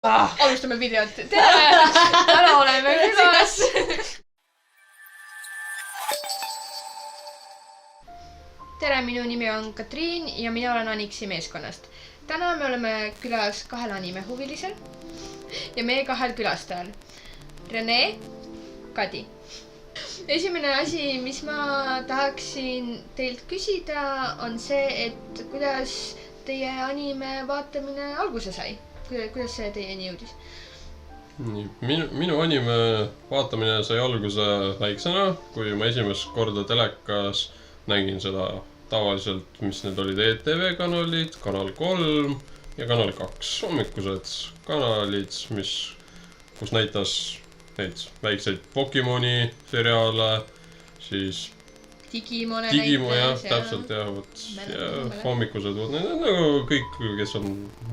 Alustame videot. Tere! Täna oleme külas. Tere, minu nimi on Katriin ja mina olen Aniksi meeskonnast. Täna me oleme külas kahel animehuvilisel ja meie kahel külastajal. Rene, Kadi. Esimene asi, mis ma tahaksin teilt küsida, on see, et kuidas teie anime vaatamine alguse sai? Kuidas see teieni jõudis? Minu anime vaatamine sai alguse väiksena, kui ma esimest korda telekas nägin seda tavaliselt, mis need olid ETV kanalid, Kanal 3 ja Kanal 2 hommikused kanalid, kus näitas neid väikseid Pokemoni seriaale, siis Digimon jah, täpselt jah, ja hommikused, nagu kõik, kes on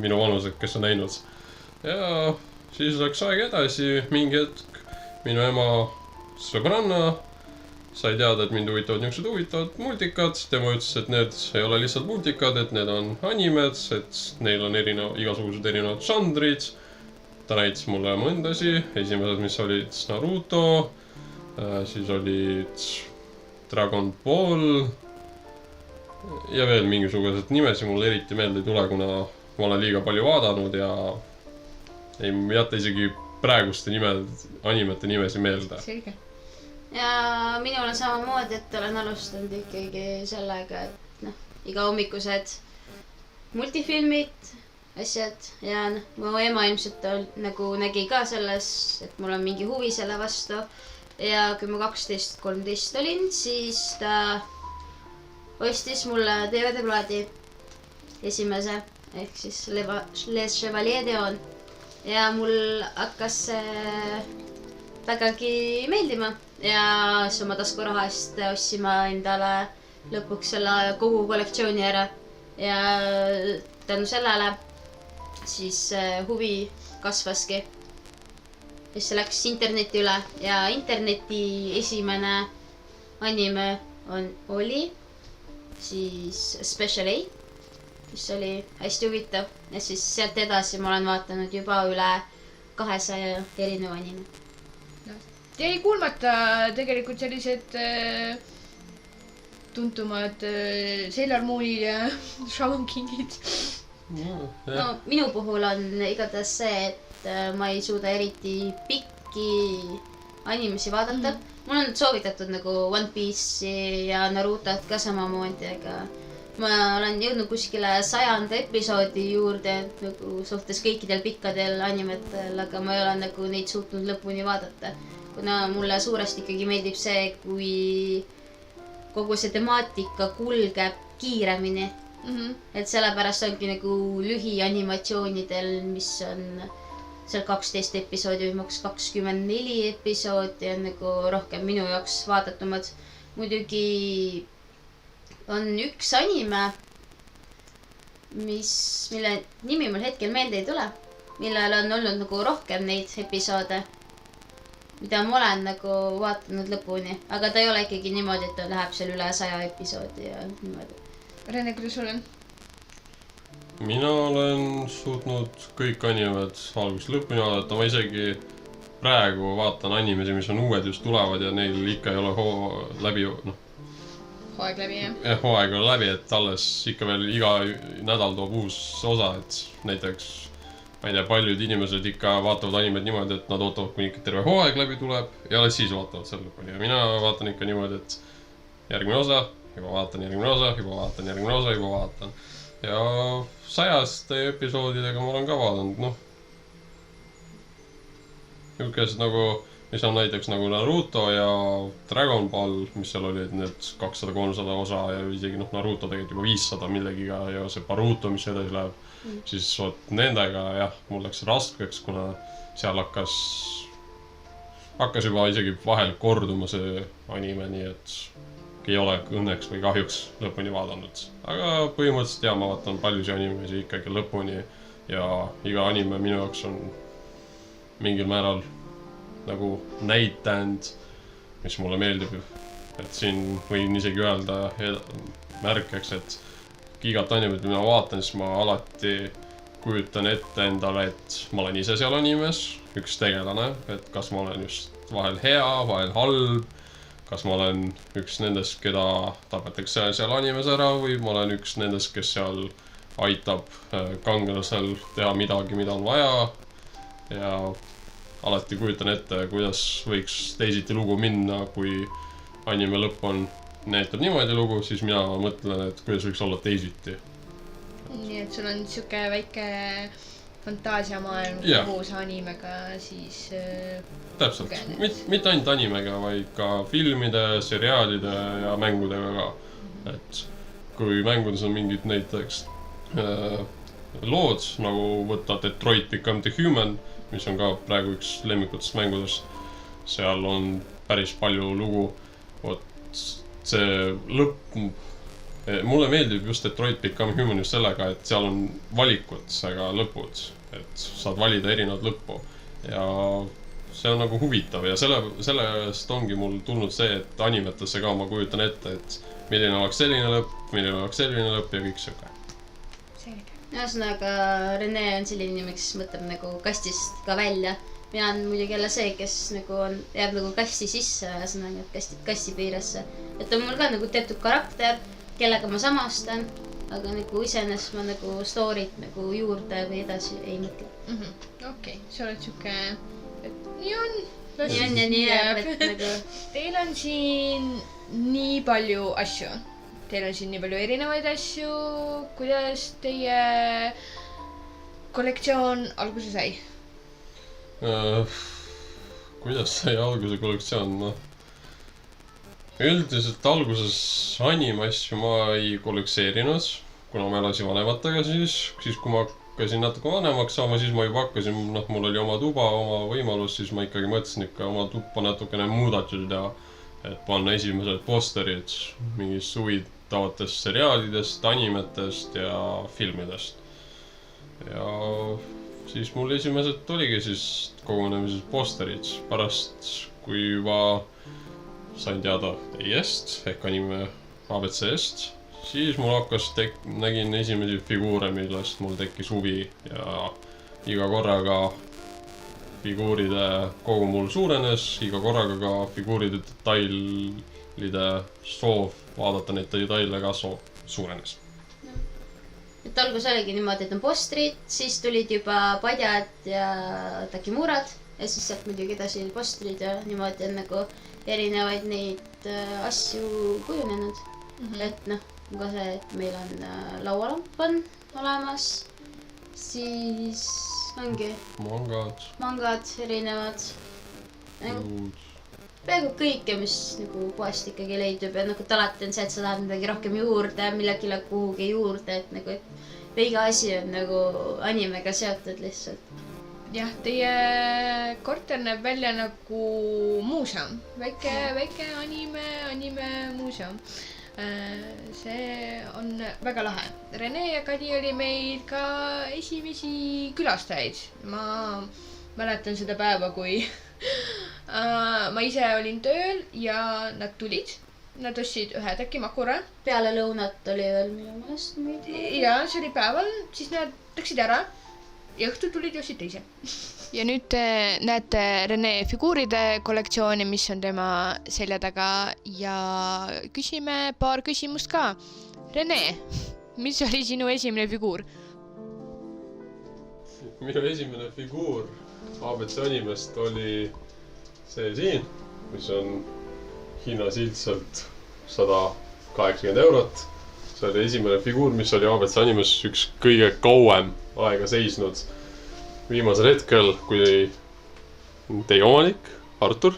minu vanused, kes on näinud. Ja siis läks aeg edasi, mingi hetk minu ema sõbranna sai teada, et mind huvitavad niisugused huvitavad multikad. Tema ütles, et need ei ole lihtsalt multikad, et need on animed, et neil on igasugused erinevad žanrid. Ta näitas mulle mõndasi, esimesed, mis olid Naruto, siis olid Dragon Ball ja veel mingisugused nimesi mulle eriti meelde ei tule, kuna ma olen liiga palju vaadanud ja ei jäta isegi praeguste animete nimesi meelde. Selge. Ja minul on samamoodi, et olen alustanud ikkagi sellega, et iga hommikused multifilmid, asjad ja mu ema ilmselt nagu nägi ka selles, et mul on mingi huvi selle vastu. Ja kui ma 12-13 olin, siis ta ostis mulle DVD-plaadi esimese, ehk siis Les Chevaliers d'Eon. Ja mul hakkas see vägagi meeldima ja siis oma taskuraha eest ostsin ma endale lõpuks selle kogu kollektsiooni ära. Ja tänu sellele siis huvi kasvaski. Ja see läks interneti üle ja interneti esimene anime oli siis Special A, mis oli hästi huvitav. Ja siis sealt edasi ma olen vaatanud juba üle 200 erineva anime. Jäi kuulmata tegelikult sellised tuntumad Sailor Moonid ja Shaman Kingid. No minu puhul on igatahes see, et ma ei suuda eriti pikki animesi vaadata. Mul on soovitatud nagu One Piece'i ja Narutot ka samamoodi, aga ma olen jõudnud kuskile 100. episoodi juurde nagu suhtes kõikidel pikkadel animetel, aga ma ei ole nagu neid suutnud lõpuni vaadata. Kuna mulle suuresti ikkagi meeldib see, kui kogu see temaatika kulgeb kiiremini. Et sellepärast ongi nagu lühianimatsioonidel, mis on seal 12 episoodi või 24 episoodi on nagu rohkem minu jaoks vaadatumad. Muidugi on üks anime, mille nimi mul hetkel meelde ei tule, millel on olnud nagu rohkem neid episoode, mida ma olen nagu vaatanud lõpuni, aga ta ei ole ikkagi niimoodi, et ta läheb seal üle 100 episoodi ja niimoodi. Rene, kuidas sul on? Mina olen suutnud kõik animed algusest lõpuni vaadata. Ma isegi praegu vaatan animesi, mis on uued just tulevad ja neil ikka ei ole hooaeg läbi, jah. Hooaeg on läbi, et alles ikka veel iga nädal toob uus osa, et näiteks ma ei tea, paljud inimesed ikka vaatavad animed niimoodi, et nad ootavad, kuni ikka terve hooaeg läbi tuleb ja alles siis vaatavad selle lõpuni. Ja mina vaatan ikka niimoodi, et järgmine osa, juba vaatan järgmine osa, juba vaatan järgmine osa, juba vaatan. Ja 100 episoodidega ma olen ka vaadanud, niisugused nagu, mis on näiteks nagu Naruto ja Dragon Ball, mis seal olid need 200-300 osa ja isegi Naruto tegelikult juba 500 millegiga ja see Baruto, mis edasi läheb, siis nendega jah, mul läks raskeks, kuna seal hakkas juba isegi vahel korduma see anime, nii et ei ole õnneks või kahjuks lõpuni vaadanud. Aga põhimõtteliselt jah, ma vaatan paljusi animesi ikkagi lõpuni ja iga anime minu jaoks on mingil määral nagu näitend, mis mulle meeldib. Et siin võin isegi öelda märkeks, et igat animet, mida ma vaatan, siis ma alati kujutan ette endale, et ma olen ise seal animes, üks tegelane, et kas ma olen just vahel hea, vahel halb, kas ma olen üks nendest, keda tapetakse seal animes ära või ma olen üks nendest, kes seal aitab kangelasel teha midagi, mida on vaja. Ja alati kujutan ette, kuidas võiks teisiti lugu minna, kui anime lõpp on näitab niimoodi lugu, siis mina mõtlen, et kuidas võiks olla teisiti. Nii et sul on siuke väike fantaasiamaailm koos animega siis täpselt, mitte ainult animega, vaid ka filmide, seriaalide ja mängudega ka. Et kui mängudes on mingid näiteks lood, nagu võtta Detroit Become Human, mis on ka praegu üks lemmikutest mängudest, seal on päris palju lugu. See lõpp, mulle meeldib just Detroit Become Human just sellega, et seal on valikud, aga lõpud, et saad valida erinevat lõppu ja see on nagu huvitav ja sellest ongi mul tulnud see, et animetesse ka ma kujutan ette, et milline oleks selline lõpp ja kõik siuke. Ühesõnaga, Rene on selline inimene, kes mõtleb nagu kastist ka välja. Mina on muidugi jälle see, kes nagu jääb nagu kasti sisse, ühesõnaga, et kasti piiresse. Et on mul ka nagu teatud karakter, kellega ma samastan, aga nagu iseenesest ma nagu story't nagu juurde või edasi ei mõtle. Okei, sa oled siuke, et nii on. Nii on ja nii jääb, et nagu... Teil on siin nii palju asju. Teil on siin nii palju erinevaid asju. Kuidas teie kollektsioon alguse sai? Kuidas sai alguse kollektsioon? Üldiselt alguses anime asju ma ei kollekseerinud, kuna ma elasin vanematega siis kui ma hakkasin natuke vanemaks saama, siis ma juba hakkasin, mul oli oma tuba, oma võimalus, siis ma ikkagi mõtlesin ikka oma tuppa natukene muudatusi teha, et panna esimesed posterid mingist huvitavatest seriaalidest, animetest ja filmidest. Ja siis mul esimesed oligi siis kogunemised posterid pärast, kui juba sain teada EIE-st ehk anime ABC-st, siis mul hakkas nägin esimesi figuure, millest mul tekkis huvi ja iga korraga figuuride kogu mul suurenes, iga korraga ka figuuride detailide soov vaadata neid detaile ka suurenes. Et algus oligi niimoodi, et on postrid, siis tulid juba padjad ja takimurad ja siis sealt muidugi edasi postrid ja niimoodi on nagu erinevaid neid asju kujunenud. Et ka see, et meil on laualamp on olemas, siis ongi mangad erinevad. Peaaegu kõike, mis nagu poest ikkagi leidub ja nagu alati on see, et sa tahad midagi rohkem juurde, millegile kuhugi juurde, et nagu iga asi on nagu animega seotud lihtsalt. Jah, teie korter näeb välja nagu muuseum, väike anime muuseum. See on väga lahe. Rene ja Kadi oli meil ka esimesi külastajaid. Ma mäletan seda päeva, kui ma ise olin tööl ja nad tulid. Nad ostsid ühe teki makura. Peale lõunat oli veel minu meelest. Ja see oli päeval, siis nad läksid ära ja õhtul tulid ja ostsid teise. Ja nüüd te näete Rene figuuride kollektsiooni, mis on tema selja taga ja küsime paar küsimust ka. Rene, mis oli sinu esimene figuur? Minu esimene figuur ABC animest oli see siin, mis on hinnas ilmselt 180 €. See oli esimene figuur, mis oli ABC animes üks kõige kauem aega seisnud. Viimasel hetkel, kui teie omanik, Artur,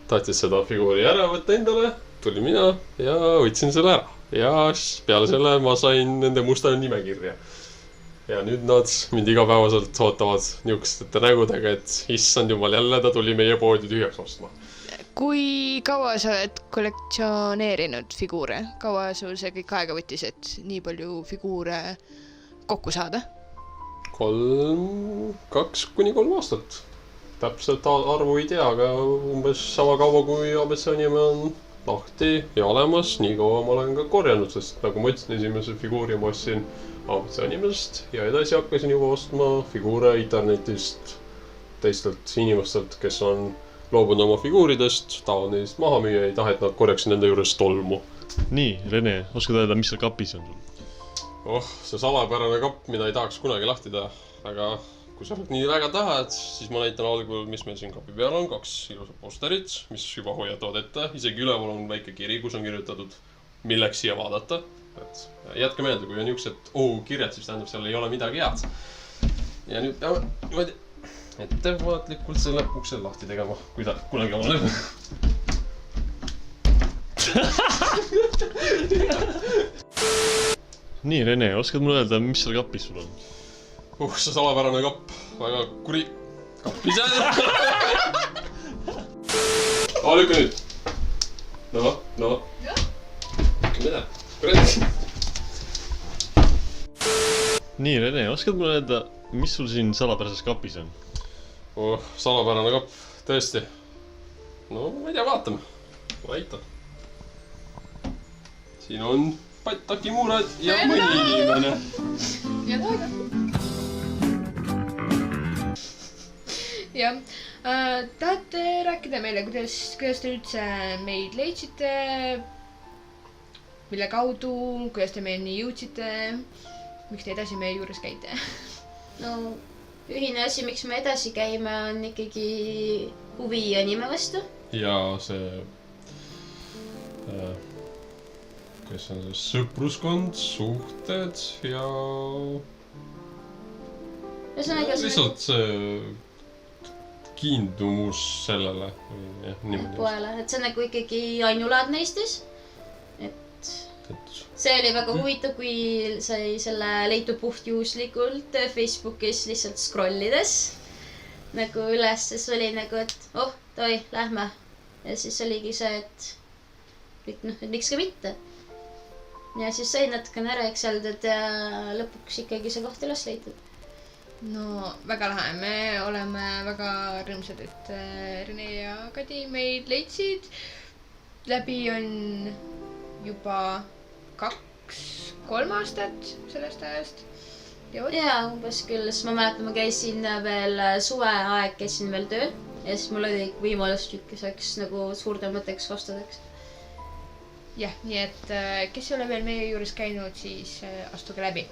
tahtis seda figuuri ära võtta endale, tuli mina ja võtsin selle ära. Ja peale selle ma sain nende musta nimekirja. Ja nüüd nad mind igapäevaselt ootavad niisugusete nägudega, et issand jumal, jälle ta tuli meie poodi tühjaks ostma. Kui kaua sa oled kollektsioneerinud figuure? Kaua sul see kõik aega võttis, et nii palju figuure kokku saada? 2 kuni 3 aastat. Täpselt arvu ei tea, aga umbes sama kaua kui ABC anime on lahti ja olemas, nii kaua ma olen ka korjanud, sest nagu ma ütlesin, esimese figuuri ma ostsin ambitsioonimeelest ja edasi hakkasin juba ostma figuure internetist teistelt inimestelt, kes on loobunud oma figuuridest, tahavad neist maha müüa, ei taha, et nad korjaks nende juures tolmu. Nii, Rene, oskad öelda, mis seal kapis on sul? See salapärane kapp, mida ei tahaks kunagi lahti teha, aga kui sa nii väga tahad, siis ma näitan algul, mis meil siin kapi peal on. 2 ilusat posterit, mis juba hoiatavad ette. Isegi üleval on väike kiri, kus on kirjutatud, milleks siia vaadata. Et jätke meelde, kui on niisugused kirjad, siis tähendab, seal ei ole midagi head. Ja nüüd peame niimoodi ettevaatlikult selle ukse lahti tegema, kui ta kunagi avaneb. Nii, Rene, oskad mulle öelda, mis seal kapis sul on? See salapärane kapp, väga kuri kapp ise. Lükka nüüd. No. Mida? Kurat. Nii, Rene, oskad mulle öelda, mis sul siin salapärases kapis on? Salapärane kapp, tõesti. No, ma ei tea, vaatame. Ma näitan. Siin on pattakimuurad ja mõni inimene. Ja taga. Jah, tahate rääkida meile, kuidas te üldse meid leidsite, mille kaudu, kuidas te meieni jõudsite, miks te edasi meie juures käite? No, ühine asi, miks me edasi käime, on ikkagi huvi anime vastu. Ja see... Kes on see sõpruskond, suhted ja... Lihtsalt see kiindumus sellele. Poele, et see on nagu ikkagi ainulaadne Eestis. Et see oli väga huvitav, kui sai selle leitud puhtjuhuslikult Facebookis lihtsalt scrollides nagu üles, siis oli nagu, et toi, lähme. Ja siis oligi see, et miks ka mitte. Ja siis sai natukene ära ekseldud ja lõpuks ikkagi see koht üles leitud. No, väga lahe. Me oleme väga rõõmsad, et Rene ja Kadi meid leidsid. Läbi on juba 2-3 aastat sellest ajast. Ja, umbes küll. Siis ma mäletan, ma käisin veel suveaeg, käisin veel tööl. Ja siis mul oli võimalus tükkiseks nagu suurtemateks vastadeks. Jah, nii et kes ei ole veel meie juures käinud, siis astuge läbi.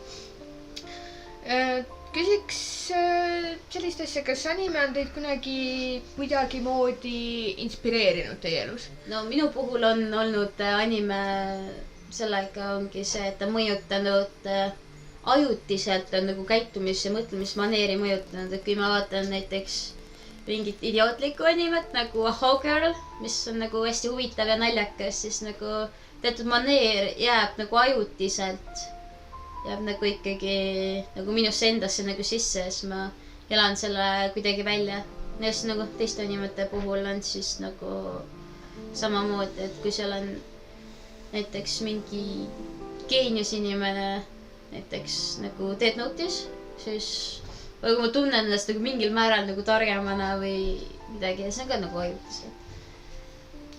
Küsiks sellist asja, kas anime on teid kunagi kuidagi moodi inspireerinud teie elus? No minu puhul on olnud anime sellega ongi see, et ta mõjutanud ajutiselt on nagu käitumis- ja mõtlemismaneeri mõjutanud, et kui ma vaatan näiteks mingit idiootlikku animet nagu How Girl, mis on nagu hästi huvitav ja naljakas, siis nagu teatud maneer jääb nagu ajutiselt, jääb nagu ikkagi nagu minusse endasse nagu sisse ja siis ma elan selle kuidagi välja. Ja siis nagu teiste animete puhul on siis nagu samamoodi, et kui seal on näiteks mingi geeniusinimene näiteks nagu Death Note'is, siis või kui ma tunnen ennast nagu mingil määral nagu targemana või midagi ja see on ka nagu ajutised.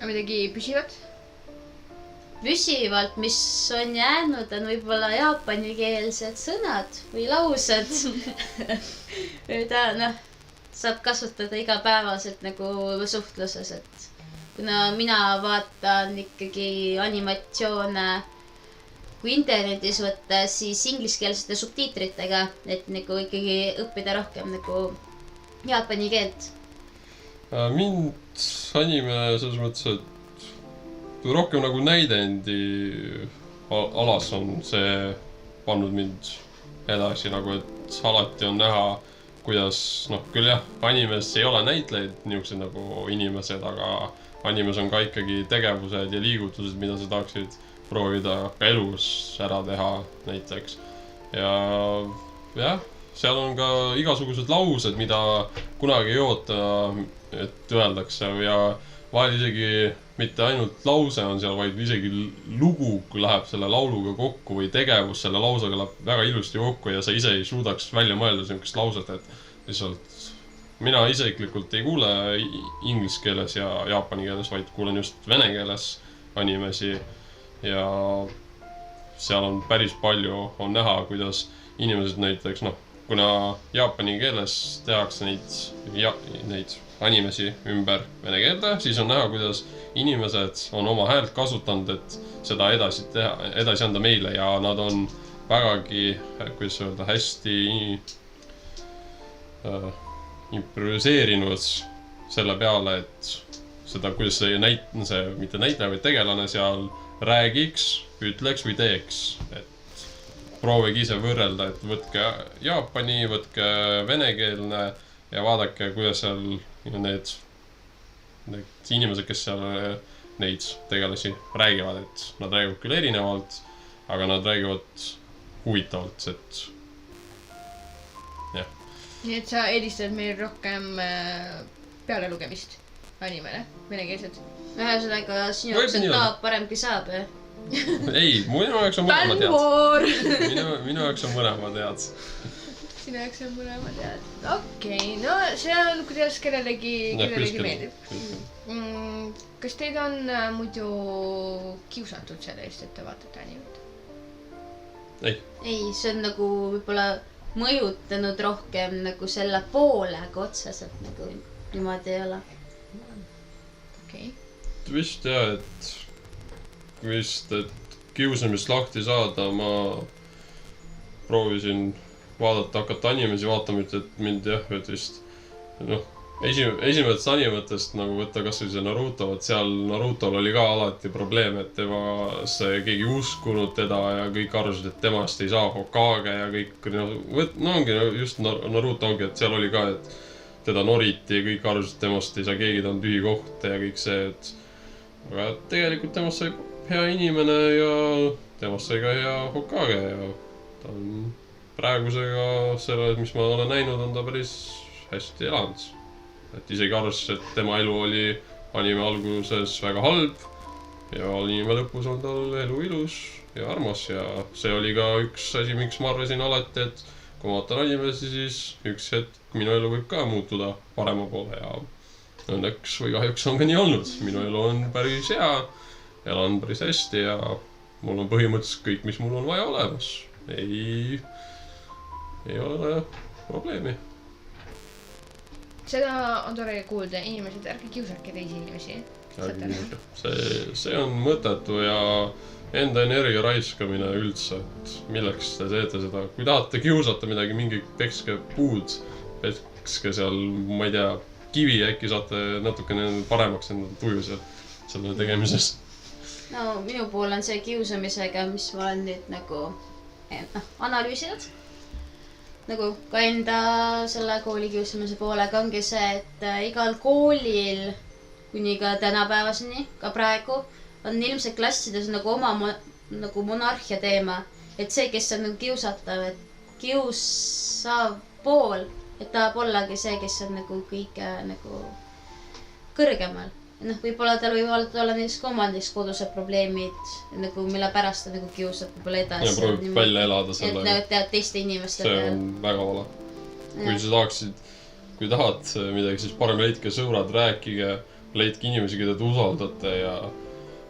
Aga midagi püsivat? Püsivalt, mis on jäänud, on võib-olla jaapanikeelsed sõnad või laused. mida saab kasutada igapäevaselt nagu suhtluses, et kuna mina vaatan ikkagi animatsioone kui internetis võtta, siis ingliskeelsete subtiitritega, et nagu ikkagi õppida rohkem nagu jaapani keelt. Mind anime selles mõttes, et rohkem nagu näidendi alas on see pannud mind edasi nagu, et alati on näha, kuidas, küll jah, animes ei ole näitlejaid niisugused nagu inimesed, aga animes on ka ikkagi tegevused ja liigutused, mida sa tahaksid proovida ka elus ära teha näiteks. Ja jah, seal on ka igasugused laused, mida kunagi ei oota, et öeldakse ja vahel isegi mitte ainult lause on seal, vaid isegi lugu läheb selle lauluga kokku või tegevus selle lausega läheb väga ilusti kokku ja sa ise ei suudaks välja mõelda sellist lauset, et lihtsalt mina isiklikult ei kuule inglise keeles ja jaapani keeles, vaid kuulen just vene keeles animesi ja seal on päris palju, on näha, kuidas inimesed näiteks kuna jaapani keeles tehakse neid animesi ümber vene keelde, siis on näha, kuidas inimesed on oma häält kasutanud, et seda edasi anda meile ja nad on vägagi, kuidas öelda, hästi improviseerinud selle peale, et seda, kuidas see mitte näitleja, vaid tegelane seal räägiks, ütleks või teeks. Et proovige ise võrrelda, et võtke jaapani, võtke venekeelne ja vaadake, kuidas seal need inimesed, kes seal neid tegelasi räägivad, et nad räägivad küll erinevalt, aga nad räägivad huvitavalt, et jah. Nii et sa eelistad meil rohkem pealelugemist animele, venekeelset? Ühesõnaga, sinu jaoks on taab parem kui saab, jah? Ei, minu jaoks on mõlemad head. Minu jaoks on mõlemad head. Sinu jaoks on mõlemad head. Okei, no see on, kuidas kellelegi meeldib. Kas teid on muidu kiusatud selle eest, et te vaatate animet? Ei, see on nagu võib-olla mõjutanud rohkem nagu selle poole, aga otseselt nagu niimoodi ei ole. Okei. Vist jah, et kiusamist lahti saada, ma proovisin hakata animesi vaatama, et mind jah, et vist esimesest animetest nagu võtta kas või see Naruto, et seal Narutol oli ka alati probleem, et keegi uskunud teda ja kõik arvasid, et temast ei saa Hokage ja kõik, ongi just Naruto ongi, et seal oli ka, et teda noriti ja kõik arvasid, et temast ei saa keegi, ta on tühi koht ja kõik see, et aga tegelikult temast sai hea inimene ja temast sai ka hea Hokage ja ta on praegusega selle, mis ma olen näinud, on ta päris hästi elanud. Et isegi arvasid, et tema elu oli anime alguses väga halb ja anime lõpus on tal elu ilus ja armas ja see oli ka üks asi, miks ma arvasin alati, et kui ma vaatan animesi, siis üks hetk minu elu võib ka muutuda parema poole ja õnneks või kahjuks on ka nii olnud. Minu elu on päris hea, elan päris hästi ja mul on põhimõtteliselt kõik, mis mul on vaja olemas. Ei ole probleemi. Seda on tore kuulda, inimesed, ärge kiusake teisi inimesi. See on mõttetu ja enda energia raiskamine üldse, et milleks te teete seda. Kui tahate kiusata midagi, mingi pekske puud, pekske seal, ma ei tea, kivi, äkki saate natukene paremaks enda tuju selle tegemises. No minu pool on see kiusamisega, mis ma olen nüüd nagu analüüsinud. Nagu ka enda selle kooli kiusamise poolega ongi see, et igal koolil kuni ka tänapäevaseni, ka praegu, on ilmselt klassides nagu oma nagu monarhia teema. Et see, kes on nagu kiusatav, et kiusav pool, et tahab ollagi see, kes on nagu kõige nagu kõrgemal. Võib-olla tal võivad olla näiteks ka omandis kodused probleemid, nagu mille pärast ta nagu kiusab võib-olla edasi. Ja proovib välja elada selle. Et tead teiste inimeste. See on väga vale. Kui sa tahad midagi, siis parem leidke sõbrad, rääkige, leidke inimesi, keda te usaldate ja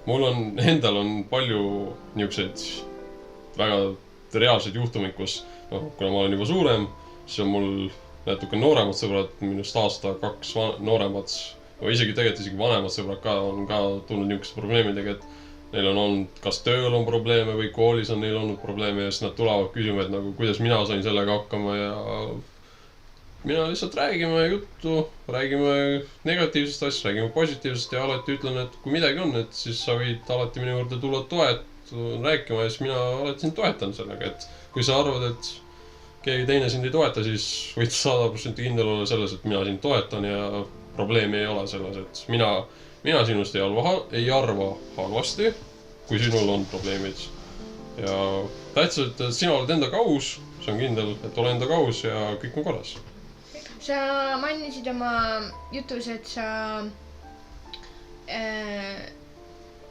mul endal on palju niukseid väga reaalseid juhtumeid, kus kuna ma olen juba suurem, siis on mul natuke nooremad sõbrad, minust aasta-kaks nooremad või isegi vanemad sõbrad ka on ka tulnud niisuguse probleemidega, et neil on olnud, kas tööl on probleeme või koolis on neil olnud probleeme ja siis nad tulevad küsima, et nagu kuidas mina sain sellega hakkama ja mina lihtsalt räägime juttu, räägime negatiivsest asjast, räägime positiivsest ja alati ütlen, et kui midagi on, et siis sa võid alati minu juurde tulla rääkima ja siis mina alati sind toetan sellega, et kui sa arvad, et keegi teine sind ei toeta, siis võid 100% kindel olla selles, et mina sind toetan ja probleemi ei ole selles, et mina sinust ei arva halvasti, kui sinul on probleemid. Ja tähtsalt, et sina oled endaga aus, see on kindel, et ole endaga aus ja kõik on korras. Sa mainisid oma jutus, et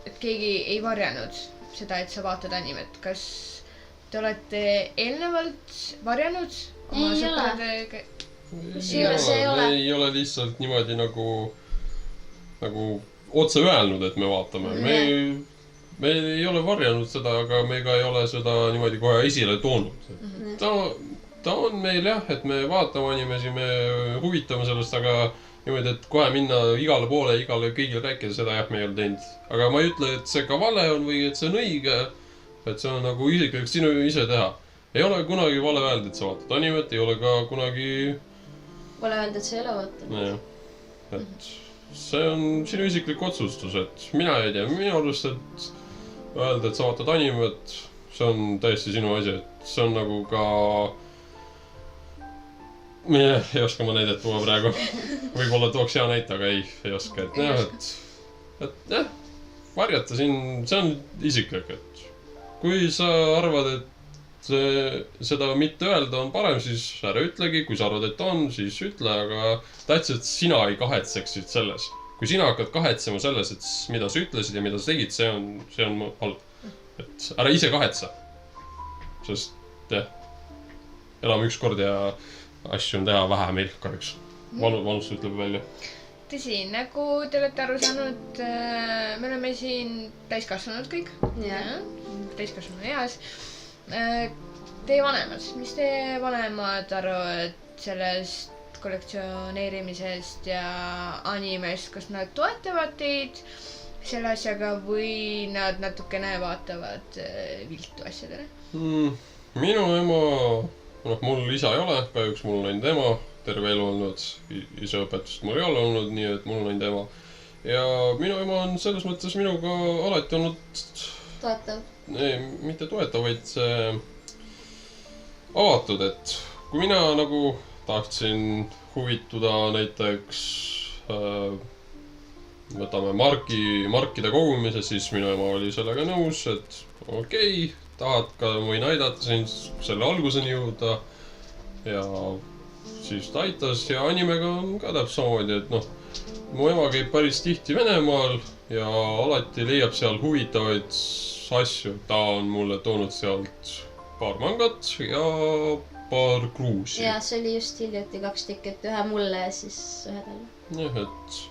et keegi ei varjanud seda, et sa vaatad animet. Kas te olete eelnevalt varjanud oma sõpradega? Ei ole lihtsalt niimoodi nagu otse öelnud, et me vaatame. me ei ole varjanud seda, aga me ka ei ole seda niimoodi kohe esile toonud. Ta on meil jah, et me vaatame animesi, me huvitame sellest, aga niimoodi, et kohe minna igale poole, kõigile rääkida, seda jah, me ei ole teinud. Aga ma ei ütle, et see ka vale on või et see on õige, et see on nagu isiklik sinu ise teha. Ei ole kunagi vale öelda, et sa vaatad animet, ei ole ka kunagi... Vale öelda, et sa ei ole vaatanud. Et see on sinu isiklik otsustus, et mina ei tea, minu arust, et öelda, et sa vaatad animet, see on täiesti sinu asi, et see on nagu ka... ei oska ma näidet tuua praegu. Võib-olla tooks hea näite, aga ei oska, et jah, varjata siin, see on isiklik, et kui sa arvad, et seda mitte öelda on parem, siis ära ütlegi, kui sa arvad, et on, siis ütle, aga täitsa, et sina ei kahetseksid selles. Kui sina hakkad kahetsema selles, et mida sa ütlesid ja mida sa tegid, see on halb. Et ära ise kahetse. Sest jah, elame üks kord ja asju on teha vähe meil kahjuks. Vanust ütleb välja. Tõsi, nagu te olete aru saanud, me oleme siin täiskasvanud kõik. Täiskasvanu eas. Teie vanemad, mis teie vanemad arvavad sellest kollektsioneerimisest ja animest, kas nad toetavad teid selle asjaga või nad natukene vaatavad viltu asjadele? Minu ema, mul isa ei ole, kahjuks mul on ainult ema, terve elu olnud, ise õpetust mul ei ole olnud, nii et mul on ainult ema. Ja minu ema on selles mõttes minuga alati olnud toetav. Ei, mitte toetav, vaid avatud, et kui mina nagu tahtsin huvituda näiteks võtame markide kogumise, siis minu ema oli sellega nõus, et okei, tahad ka võin aidata siin selle alguseni jõuda ja siis ta aitas ja animega on ka täpselt samamoodi, et mu ema käib päris tihti Venemaal ja alati leiab seal huvitavaid asju. Ta on mulle toonud sealt paar mangat ja paar kruusi. Ja see oli just hiljuti 2 tükket, ühe mulle ja siis ühe talle. Jah, et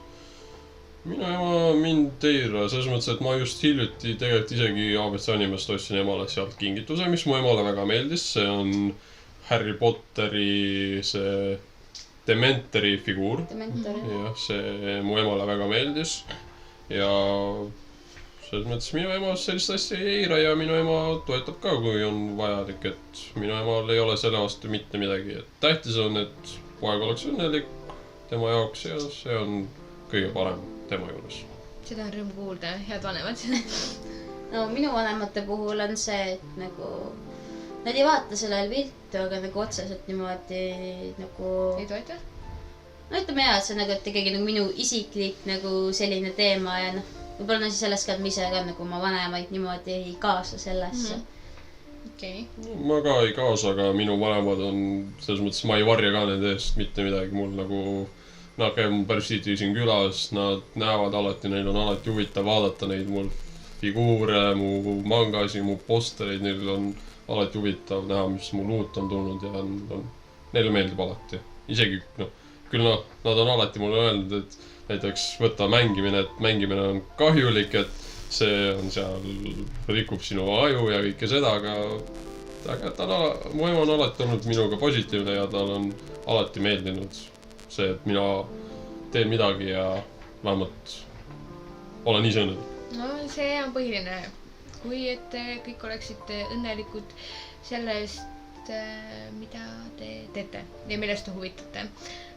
minu ema mind eira, selles mõttes, et ma just hiljuti tegelikult isegi ABC animest ostsin emale sealt kingituse, mis mu emale väga meeldis. See on Harry Potteri see Dementori figuur. Jah, see mu emale väga meeldis. Ja selles mõttes minu ema sellist asja ei eira ja minu ema toetab ka, kui on vajalik, et minu emal ei ole selle vastu mitte midagi. Et tähtis on, et poeg oleks õnnelik tema jaoks ja see on kõige parem tema juures. Seda on rõõm kuulda, head vanemad. No minu vanemate puhul on see, et nagu nad ei vaata sellel viltu, aga nagu otseselt niimoodi nagu... Ei toeta? No ütleme hea, et see on nagu, et ikkagi nagu minu isiklik nagu selline teema ja võib-olla siis sellest ka, et ma ise ka nagu oma vanemaid niimoodi ei kaasa sellesse. Okei. Ma ka ei kaasa, aga minu vanemad on, selles mõttes ma ei varja ka nende eest mitte midagi. Mul nagu, nad käivad päris tihti siin külas, nad näevad alati, neil on alati huvitav vaadata neid mul figuure, mu mangasi, mu postereid, neil on alati huvitav näha, mis mul uut on tulnud ja neile meeldib alati. Isegi, küll nad on alati mulle öelnud, et näiteks võtta mängimine, et mängimine on kahjulik, et see on seal, rikub sinu aju ja kõike seda, aga mu ema on alati olnud minuga positiivne ja tal on alati meeldinud see, et mina teen midagi ja vähemalt olen ise õnnelik. No see on põhiline, kui et kõik oleksite õnnelikud sellest, mida te teete ja millest te huvitate.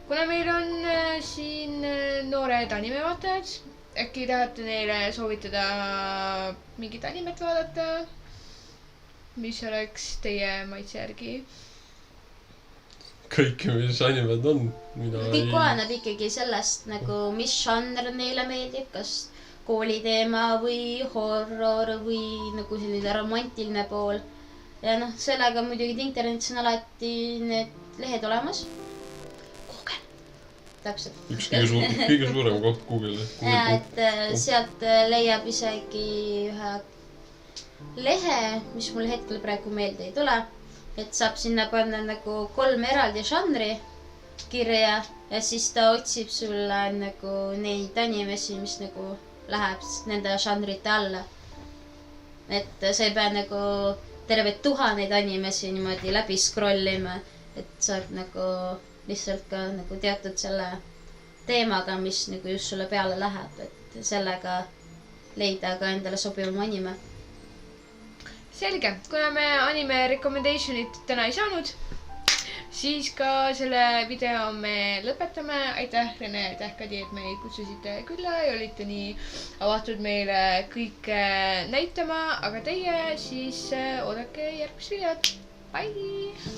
Kuna meil on siin noored animevaatajad, äkki tahate neile soovitada mingit animet vaadata, mis oleks teie maitse järgi? Kõik, mis animed on. Kõik oleneb ikkagi sellest, nagu, mis žanr neile meeldib, kas kooliteema või horror või nagu selline romantiline pool. Ja sellega muidugi internetis on alati need lehed olemas. Täpselt. Üks kõige suurem koht Google. Ja, et sealt leiab isegi ühe lehe, mis mul hetkel praegu meelde ei tule. Et saab sinna panna nagu 3 eraldi žanri kirja ja siis ta otsib sulle nagu neid animesi, mis nagu läheb nende žanrite alla. et sa ei pea nagu terveid tuhandeid animesi niimoodi läbi scrollima, et saad nagu lihtsalt ka nagu teatud selle teemaga, mis nagu just sulle peale läheb, et sellega leida ka endale sobivam anime. Selge, kuna me anime recommendation'it täna ei saanud, siis ka selle video me lõpetame. Aitäh, Rene, aitäh, Kadi, et meid kutsusite külla ja olite nii avatud meile kõike näitama, aga teie siis oodake järgmist videot. Bye!